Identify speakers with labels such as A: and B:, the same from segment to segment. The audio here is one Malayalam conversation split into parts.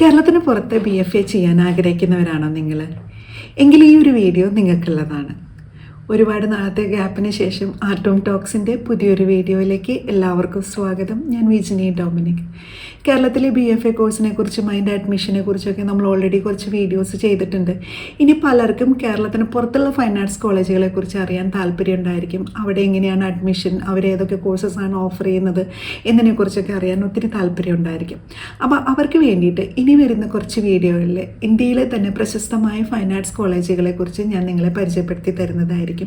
A: കേരളത്തിന് പുറത്ത് BFA ചെയ്യാൻ ആഗ്രഹിക്കുന്നവരാണോ നിങ്ങൾ? എങ്കിൽ ഈ ഒരു വീഡിയോ നിങ്ങൾക്കുള്ളതാണ്. ഒരുപാട് നാളത്തെ ഗ്യാപ്പിന് ശേഷം ആർട്ടോം ടോക്സിൻ്റെ പുതിയൊരു വീഡിയോയിലേക്ക് എല്ലാവർക്കും സ്വാഗതം. ഞാൻ വിജിനി ഡൊമിനിക്. കേരളത്തിലെ BFA കോഴ്സിനെ കുറിച്ചും അതിൻ്റെ അഡ്മിഷനെ കുറിച്ചൊക്കെ നമ്മൾ ഓൾറെഡി കുറച്ച് വീഡിയോസ് ചെയ്തിട്ടുണ്ട്. ഇനി പലർക്കും കേരളത്തിന് പുറത്തുള്ള ഫൈൻ ആർട്സ് കോളേജുകളെ കുറിച്ച് അറിയാൻ താല്പര്യം ഉണ്ടായിരിക്കും. അവിടെ എങ്ങനെയാണ് അഡ്മിഷൻ, അവരേതൊക്കെ കോഴ്സസാണ് ഓഫർ ചെയ്യുന്നത് എന്നതിനെക്കുറിച്ചൊക്കെ അറിയാൻ ഒത്തിരി താല്പര്യം ഉണ്ടായിരിക്കും. അപ്പോൾ അവർക്ക് വേണ്ടിയിട്ട് ഇനി വരുന്ന കുറച്ച് വീഡിയോകളിൽ ഇന്ത്യയിലെ തന്നെ പ്രശസ്തമായ ഫൈൻ ആർട്സ് കോളേജുകളെ കുറിച്ച് ഞാൻ നിങ്ങളെ പരിചയപ്പെടുത്തി തരുന്നതായിരിക്കും.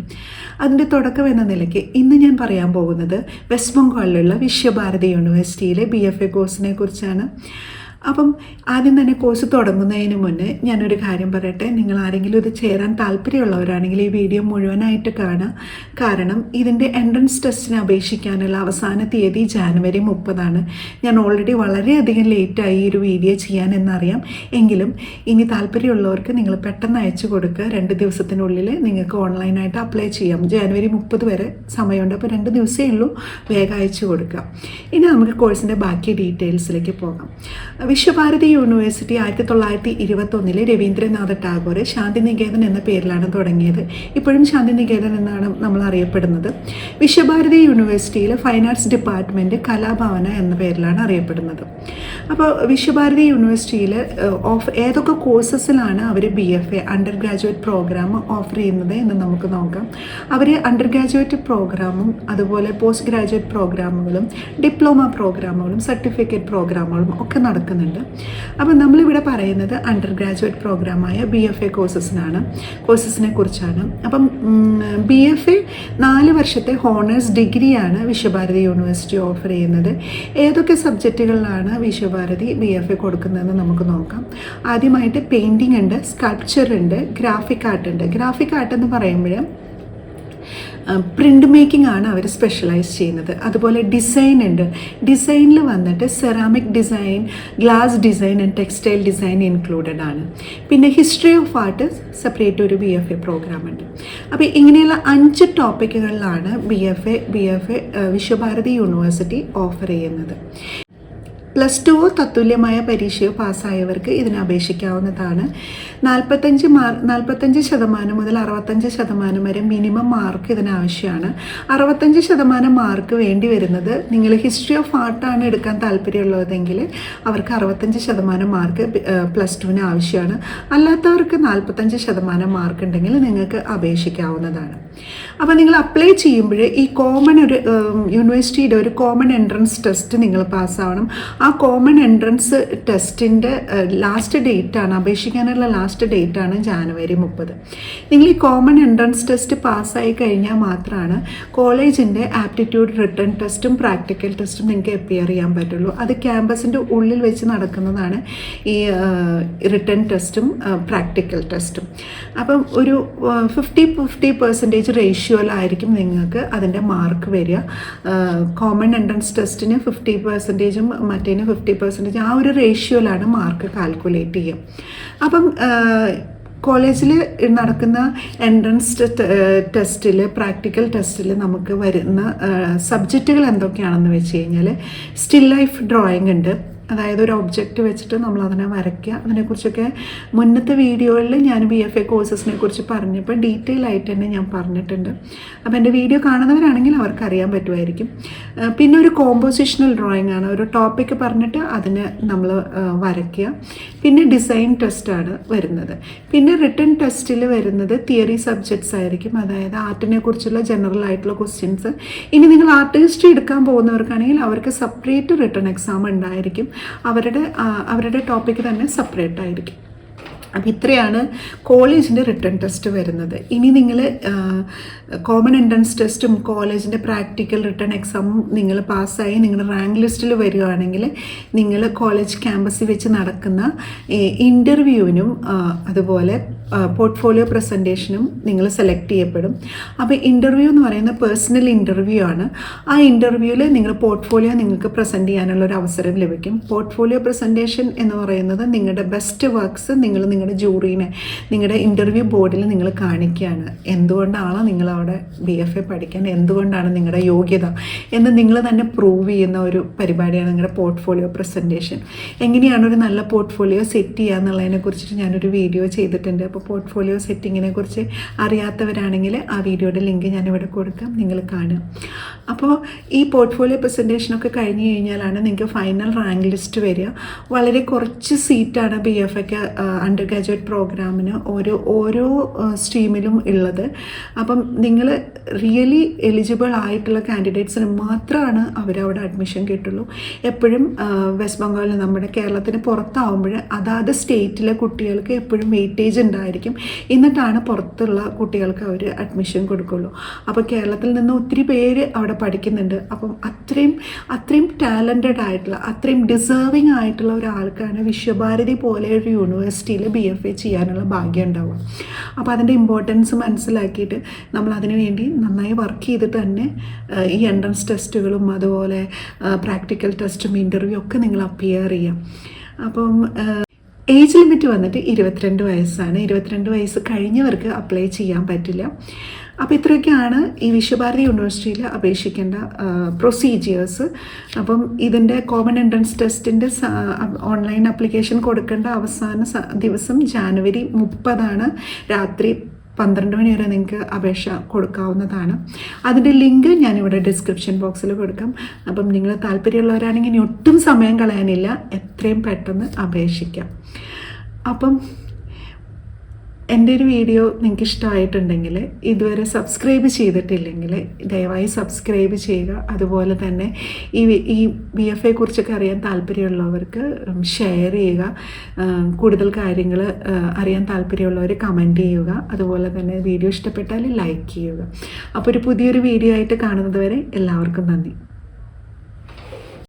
A: അതിൻ്റെ തുടക്കം എന്ന നിലയ്ക്ക് ഇന്ന് ഞാൻ പറയാൻ പോകുന്നത് വെസ്റ്റ് ബംഗാളിലുള്ള വിശ്വഭാരതി യൂണിവേഴ്സിറ്റിയിലെ BFA കോഴ്സിനെ കുറിച്ചാണ്. അപ്പം ആദ്യം തന്നെ കോഴ്സ് തുടങ്ങുന്നതിന് മുന്നേ ഞാനൊരു കാര്യം പറയട്ടെ. നിങ്ങൾ ആരെങ്കിലും ഇത് ചേരാൻ താല്പര്യമുള്ളവരാണെങ്കിൽ ഈ വീഡിയോ മുഴുവനായിട്ട് കാണുക. കാരണം ഇതിൻ്റെ എൻട്രൻസ് ടെസ്റ്റിന് അപേക്ഷിക്കാനുള്ള അവസാന തീയതി ജാനുവരി 30 ഞാൻ ഓൾറെഡി വളരെയധികം ലേറ്റായി ഈ ഒരു വീഡിയോ ചെയ്യാനെന്നറിയാം. എങ്കിലും ഇനി താല്പര്യമുള്ളവർക്ക് നിങ്ങൾ പെട്ടെന്ന് അയച്ചു കൊടുക്കുക. 2 ദിവസത്തിനുള്ളിൽ നിങ്ങൾക്ക് ഓൺലൈനായിട്ട് അപ്ലൈ ചെയ്യാം. ജാനുവരി 30 വരെ സമയമുണ്ട്. അപ്പോൾ 2 ദിവസമേ ഉള്ളൂ. വേഗം അയച്ചു കൊടുക്കുക. ഇനി നമുക്ക് കോഴ്സിൻ്റെ ബാക്കി ഡീറ്റെയിൽസിലേക്ക് പോകാം. വിശ്വഭാരതി യൂണിവേഴ്സിറ്റി 1921 രവീന്ദ്രനാഥ ടാഗോർ ശാന്തിനികേതൻ എന്ന പേരിലാണ് തുടങ്ങിയത്. ഇപ്പോഴും ശാന്തിനികേതൻ എന്നാണ് നമ്മൾ അറിയപ്പെടുന്നത്. വിശ്വഭാരതി യൂണിവേഴ്സിറ്റിയിൽ ഫൈൻ ആർട്സ് ഡിപ്പാർട്ട്മെൻറ്റ് കലാഭവന എന്ന പേരിലാണ് അറിയപ്പെടുന്നത്. അപ്പോൾ വിശ്വഭാരതി യൂണിവേഴ്സിറ്റിയിൽ ഏതൊക്കെ കോഴ്സസിലാണ് അവർ BFA undergraduate programme offer ചെയ്യുന്നത് എന്ന് നമുക്ക് നോക്കാം. അവർ അണ്ടർ ഗ്രാജുവേറ്റ് പ്രോഗ്രാമും അതുപോലെ പോസ്റ്റ് ഗ്രാജുവേറ്റ് പ്രോഗ്രാമുകളും ഡിപ്ലോമ പ്രോഗ്രാമുകളും സർട്ടിഫിക്കറ്റ് പ്രോഗ്രാമുകളും ഒക്കെ നടക്കുന്നുണ്ട്. അപ്പോൾ നമ്മളിവിടെ പറയുന്നത് അണ്ടർ ഗ്രാജുവേറ്റ് പ്രോഗ്രാമായ BFA കോഴ്സസിനെ കുറിച്ചാണ്. അപ്പം BFA 4 വർഷത്തെ ഹോണേഴ്സ് ഡിഗ്രിയാണ് വിശ്വഭാരതി യൂണിവേഴ്സിറ്റി ഓഫർ ചെയ്യുന്നത്. ഏതൊക്കെ സബ്ജക്റ്റുകളിലാണ് വിശ്വഭാരതി BFA കൊടുക്കുന്നതെന്ന് നമുക്ക് നോക്കാം. ആദ്യമായിട്ട് പെയിൻറ്റിംഗ് ഉണ്ട്, സ്കൾപ്ചർ ഉണ്ട്, ഗ്രാഫിക് ആർട്ട് ഉണ്ട്. ഗ്രാഫിക് ആർട്ട് എന്ന് പറയുമ്പോൾ പ്രിൻ്റ് മേക്കിംഗ് ആണ് അവർ സ്പെഷ്യലൈസ് ചെയ്യുന്നത്. അതുപോലെ ഡിസൈൻ ഉണ്ട്. ഡിസൈനിൽ വന്നിട്ട് ceramic design, glass design and textile design included ആണ്. പിന്നെ ഹിസ്റ്ററി ഓഫ് ആർട്ട് സെപ്പറേറ്റ് ഒരു BFA പ്രോഗ്രാം ഉണ്ട്. അപ്പോൾ ഇങ്ങനെയുള്ള 5 ടോപ്പിക്കുകളിലാണ് BFA വിശ്വഭാരതി യൂണിവേഴ്സിറ്റി ഓഫർ ചെയ്യുന്നത്. +2 തത്തുല്യമായ പരീക്ഷയോ പാസ്സായവർക്ക് ഇതിന് അപേക്ഷിക്കാവുന്നതാണ്. 45% മുതൽ 65% വരെ മിനിമം മാർക്ക് ഇതിനാവശ്യമാണ്. 65% മാർക്ക് വേണ്ടി വരുന്നത് നിങ്ങൾ ഹിസ്റ്ററി ഓഫ് ആർട്ടാണ് എടുക്കാൻ താല്പര്യമുള്ളതെങ്കിൽ അവർക്ക് 65% മാർക്ക് +2 ആവശ്യമാണ്. അല്ലാത്തവർക്ക് 45% മാർക്ക് ഉണ്ടെങ്കിൽ നിങ്ങൾക്ക് അപേക്ഷിക്കാവുന്നതാണ്. അപ്പോൾ നിങ്ങൾ അപ്ലൈ ചെയ്യുമ്പോൾ ഈ യൂണിവേഴ്സിറ്റിയുടെ ഒരു കോമൺ എൻട്രൻസ് ടെസ്റ്റ് നിങ്ങൾ പാസ്സാവണം. ആ കോമൺ എൻട്രൻസ് ടെസ്റ്റിൻ്റെ ലാസ്റ്റ് ഡേറ്റാണ്, അപേക്ഷിക്കാനുള്ള ലാസ്റ്റ് ഡേറ്റാണ് ജാനുവരി 30. നിങ്ങൾ ഈ കോമൺ എൻട്രൻസ് ടെസ്റ്റ് പാസ്സായി കഴിഞ്ഞാൽ മാത്രമാണ് കോളേജിൻ്റെ ആപ്റ്റിറ്റ്യൂഡ് റിട്ടൺ ടെസ്റ്റും പ്രാക്ടിക്കൽ ടെസ്റ്റും നിങ്ങൾക്ക് അപ്പിയർ ചെയ്യാൻ പറ്റുള്ളൂ. അത് ക്യാമ്പസിൻ്റെ ഉള്ളിൽ വെച്ച് നടക്കുന്നതാണ് ഈ റിട്ടൺ ടെസ്റ്റും പ്രാക്ടിക്കൽ ടെസ്റ്റും. അപ്പം ഒരു 50-50% റേഷ്യോയിലായിരിക്കും നിങ്ങൾക്ക് അതിൻ്റെ മാർക്ക് വരിക. കോമൺ എൻട്രൻസ് ടെസ്റ്റിന് 50%, മറ്റേന് 50%. ആ ഒരു റേഷ്യോയിലാണ് മാർക്ക് കാൽക്കുലേറ്റ് ചെയ്യുക. അപ്പം കോളേജിൽ നടക്കുന്ന എൻട്രൻസ് ടെസ്റ്റിൽ, പ്രാക്ടിക്കൽ ടെസ്റ്റിൽ നമുക്ക് വരുന്ന സബ്ജക്റ്റുകൾ എന്തൊക്കെയാണെന്ന് വെച്ച് കഴിഞ്ഞാൽ സ്റ്റിൽ ലൈഫ് ഡ്രോയിങ് ഉണ്ട്. അതായത് ഒരു ഒബ്ജക്റ്റ് വെച്ചിട്ട് നമ്മൾ അതിനെ വരയ്ക്കുക. അതിനെക്കുറിച്ചൊക്കെ മുന്നത്തെ വീഡിയോകളിൽ ഞാൻ BFA കോഴ്സസിനെ കുറിച്ച് പറഞ്ഞപ്പോൾ ഡീറ്റെയിൽ ആയിട്ട് തന്നെ ഞാൻ പറഞ്ഞിട്ടുണ്ട്. അപ്പോൾ എൻ്റെ വീഡിയോ കാണുന്നവരാണെങ്കിൽ അവർക്ക് അറിയാൻ പറ്റുമായിരിക്കും. പിന്നെ ഒരു കോമ്പോസിഷണൽ ഡ്രോയിങ് ആണ്. ഒരു ടോപ്പിക്ക് പറഞ്ഞിട്ട് അതിന് നമ്മൾ വരയ്ക്കുക. പിന്നെ ഡിസൈൻ ടെസ്റ്റാണ് വരുന്നത്. പിന്നെ റിട്ടൺ ടെസ്റ്റിൽ വരുന്നത് തിയറി സബ്ജക്ട്സ് ആയിരിക്കും. അതായത് ആർട്ടിനെ കുറിച്ചുള്ള ജനറൽ ആയിട്ടുള്ള ക്വസ്റ്റ്യൻസ്. ഇനി നിങ്ങൾ ആർട്ട് ഹിസ്റ്ററി എടുക്കാൻ പോകുന്നവർക്കാണെങ്കിൽ അവർക്ക് സെപ്പറേറ്റ് റിട്ടൺ എക്സാം ഉണ്ടായിരിക്കും. അവരുടെ ടോപ്പിക്ക് തന്നെ സെപ്പറേറ്റ് ആയിരിക്കും. അപ്പോൾ ഇത്രയാണ് കോളേജിൻ്റെ റിട്ടൺ ടെസ്റ്റ് വരുന്നത്. ഇനി നിങ്ങൾ കോമൺ എൻട്രൻസ് ടെസ്റ്റും കോളേജിൻ്റെ പ്രാക്ടിക്കൽ റിട്ടൺ എക്സാമും നിങ്ങൾ പാസ്സായി നിങ്ങളുടെ റാങ്ക് ലിസ്റ്റിൽ വരികയാണെങ്കിൽ നിങ്ങൾ കോളേജ് ക്യാമ്പസിൽ വെച്ച് നടക്കുന്ന ഇൻ്റർവ്യൂവിനും അതുപോലെ പോർട്ട്ഫോളിയോ പ്രസൻറ്റേഷനും നിങ്ങൾ സെലക്ട് ചെയ്യപ്പെടും. അപ്പോൾ ഇൻ്റർവ്യൂ എന്ന് പറയുന്നത് പേഴ്സണൽ ഇൻ്റർവ്യൂ ആണ്. ആ ഇൻ്റർവ്യൂവിൽ നിങ്ങൾ പോർട്ട്ഫോളിയോ നിങ്ങൾക്ക് പ്രസൻറ്റ് ചെയ്യാനുള്ള ഒരു അവസരം ലഭിക്കും. പോർട്ട്ഫോളിയോ പ്രസൻറ്റേഷൻ എന്ന് പറയുന്നത് നിങ്ങളുടെ ബെസ്റ്റ് വർക്ക്സ് നിങ്ങൾ നിങ്ങളുടെ ജൂറീനെ നിങ്ങളുടെ ഇൻ്റർവ്യൂ ബോർഡിൽ നിങ്ങൾ കാണിക്കുകയാണ്. എന്തുകൊണ്ടാണ് നിങ്ങളവിടെ BFA പഠിക്കാൻ, എന്തുകൊണ്ടാണ് നിങ്ങളുടെ യോഗ്യത എന്ന് നിങ്ങൾ തന്നെ പ്രൂവ് ചെയ്യുന്ന ഒരു പരിപാടിയാണ് നിങ്ങളുടെ പോർട്ട്ഫോളിയോ പ്രസൻറ്റേഷൻ. എങ്ങനെയാണ് ഒരു നല്ല പോർട്ട്ഫോളിയോ സെറ്റ് ചെയ്യുക എന്നുള്ളതിനെ കുറിച്ചിട്ട് ഞാനൊരു വീഡിയോ ചെയ്തിട്ടുണ്ട്. അപ്പോൾ പോർട്ട്ഫോളിയോ സെറ്റിങ്ങിനെ കുറിച്ച് അറിയാത്തവരാണെങ്കിൽ ആ വീഡിയോയുടെ ലിങ്ക് ഞാനിവിടെ കൊടുക്കാം, നിങ്ങൾ കാണുക. അപ്പോൾ ഈ പോർട്ട്ഫോളിയോ പ്രസൻറ്റേഷനൊക്കെ കഴിഞ്ഞ് കഴിഞ്ഞാലാണ് നിങ്ങൾക്ക് ഫൈനൽ റാങ്ക് ലിസ്റ്റ് വരിക. വളരെ കുറച്ച് സീറ്റാണ് BFA അണ്ടർ ഗ്രാജുവേറ്റ് പ്രോഗ്രാമിന് ഓരോ സ്ട്രീമിലും ഉള്ളത്. അപ്പം നിങ്ങൾ റിയലി എലിജിബിൾ ആയിട്ടുള്ള കാൻഡിഡേറ്റ്സിന് മാത്രമാണ് അവരവിടെ അഡ്മിഷൻ കിട്ടുള്ളൂ. എപ്പോഴും വെസ്റ്റ് ബംഗാളിൽ നമ്മുടെ കേരളത്തിന് പുറത്താവുമ്പോൾ അതാത് സ്റ്റേറ്റിലെ കുട്ടികൾക്ക് എപ്പോഴും വെയിറ്റേജ് ഉണ്ടായിരിക്കും, എന്നിട്ടാണ് പുറത്തുള്ള കുട്ടികൾക്ക് അവർ അഡ്മിഷൻ കൊടുക്കുള്ളൂ. അപ്പോൾ കേരളത്തിൽ നിന്ന് ഒത്തിരി പേര് അവിടെ പഠിക്കുന്നുണ്ട്. അപ്പം അത്രയും ടാലൻറ്റഡ് ആയിട്ടുള്ള, അത്രയും ഡിസേർവിങ് ആയിട്ടുള്ള ഒരാൾക്കാണ് വിശ്വഭാരതി പോലെ ഒരു യൂണിവേഴ്സിറ്റിയിൽ BFA ചെയ്യാനുള്ള ഭാഗ്യം ഉണ്ടാവുക. അപ്പോൾ അതിൻ്റെ ഇമ്പോർട്ടൻസ് മനസ്സിലാക്കിയിട്ട് നമ്മൾ അതിനു വേണ്ടി നന്നായി വർക്ക് ചെയ്തിട്ട് തന്നെ ഈ എൻട്രൻസ് ടെസ്റ്റുകളും അതുപോലെ പ്രാക്ടിക്കൽ ടെസ്റ്റും ഇൻ്റർവ്യൂ ഒക്കെ നിങ്ങൾ അപ്പിയർ ചെയ്യാം. അപ്പം ഏജ് ലിമിറ്റ് വന്നിട്ട് 22 വയസ്സാണ്. 22 വയസ്സ് കഴിഞ്ഞവർക്ക് അപ്ലൈ ചെയ്യാൻ പറ്റില്ല. അപ്പോൾ ഇത്രയൊക്കെയാണ് ഈ വിശ്വഭാരതി യൂണിവേഴ്സിറ്റിയിൽ അപേക്ഷിക്കേണ്ട പ്രൊസീജിയേഴ്സ്. അപ്പം ഇതിൻ്റെ കോമൺ എൻട്രൻസ് ടെസ്റ്റിൻ്റെ ഓൺലൈൻ ആപ്ലിക്കേഷൻ കൊടുക്കേണ്ട അവസാന ദിവസം ജാനുവരി 30 രാത്രി 12 മണി വരെ നിങ്ങൾക്ക് അപേക്ഷ കൊടുക്കാവുന്നതാണ്. അതിൻ്റെ ലിങ്ക് ഞാനിവിടെ ഡിസ്ക്രിപ്ഷൻ ബോക്സിൽ കൊടുക്കാം. അപ്പം നിങ്ങൾ താല്പര്യമുള്ളവരാണെങ്കിൽ ഇനി ഒട്ടും സമയം കളയാനില്ല, എത്രയും പെട്ടെന്ന് അപേക്ഷിക്കാം. അപ്പം എൻ്റെ ഒരു വീഡിയോ നിങ്ങൾക്ക് ഇഷ്ടമായിട്ടുണ്ടെങ്കിൽ, ഇതുവരെ സബ്സ്ക്രൈബ് ചെയ്തിട്ടില്ലെങ്കിൽ ദയവായി സബ്സ്ക്രൈബ് ചെയ്യുക. അതുപോലെ തന്നെ ഈ BFA കുറിച്ചൊക്കെ അറിയാൻ താല്പര്യമുള്ളവർക്ക് ഷെയർ ചെയ്യുക. കൂടുതൽ കാര്യങ്ങൾ അറിയാൻ താല്പര്യമുള്ളവർ കമൻറ്റ് ചെയ്യുക. അതുപോലെ തന്നെ വീഡിയോ ഇഷ്ടപ്പെട്ടാൽ ലൈക്ക് ചെയ്യുക. അപ്പോൾ ഒരു പുതിയൊരു വീഡിയോ ആയിട്ട് കാണുന്നത് വരെ എല്ലാവർക്കും നന്ദി.